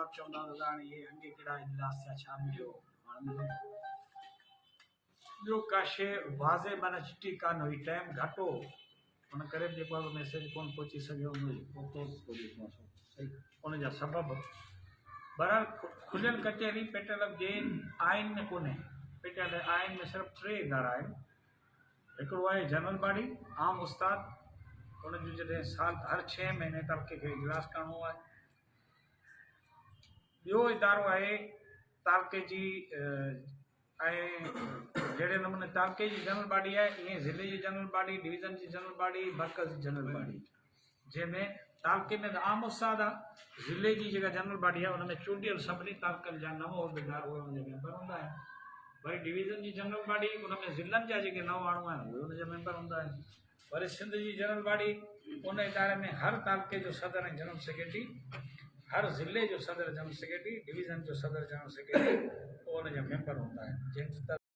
आप चवंदा हाणे ये अंगे कहिड़ा इजलास थिया छा मिलियो हाणे ॿियो का शइ वाज़े माना चिटी कान हुई टाइम घटि हो उन करे जेको आहे मैसेज कोन पहुची सघियो उनजा सबब बहरहाल खुलियल कचहरी पेटल जेल आइन में कोन्हे पेटल आइन में सिर्फ़ु 3 इदारा आहिनि हिकिड़ो आहे जनरल बॉडी आम उस्ताद उनजो जॾहिं साल हर 6 महीने तबके खे इजलास करिणो आहे ॿियो इदारो आहे तालके जी जहिड़े नमूने तालके जी जनरल बॉडी आहे ईअं ज़िले जी जनरल बॉडी डिवीज़न जी जनरल बॉडी मरकज़ जी जनरल बॉडी जंहिंमें तालके में आम उस्ताद आहे ज़िले जी जेका जनरल बॉडी आहे उनमें चूंडियल सभिनी तालकनि जा नव उहिदेदार उहे उनजा मेंबर हूंदा आहिनि वरी डिवीज़न जी जनरल बॉडी उनमें ज़िलनि जा जेके नव माण्हू आहिनि उहे उनजा मेंबर हूंदा आहिनि वरी सिंध जी जनरल बॉडी उन इदारे में हर तालके जो सदर ऐं जनरल सेक्रेटरी हर ज़िले जो सदर जनरल सेक्रेटरी डिवीज़न जो सदर जनरल सेक्रेटरी उहे उनजा मेंबर हूंदा आहिनि जंहिं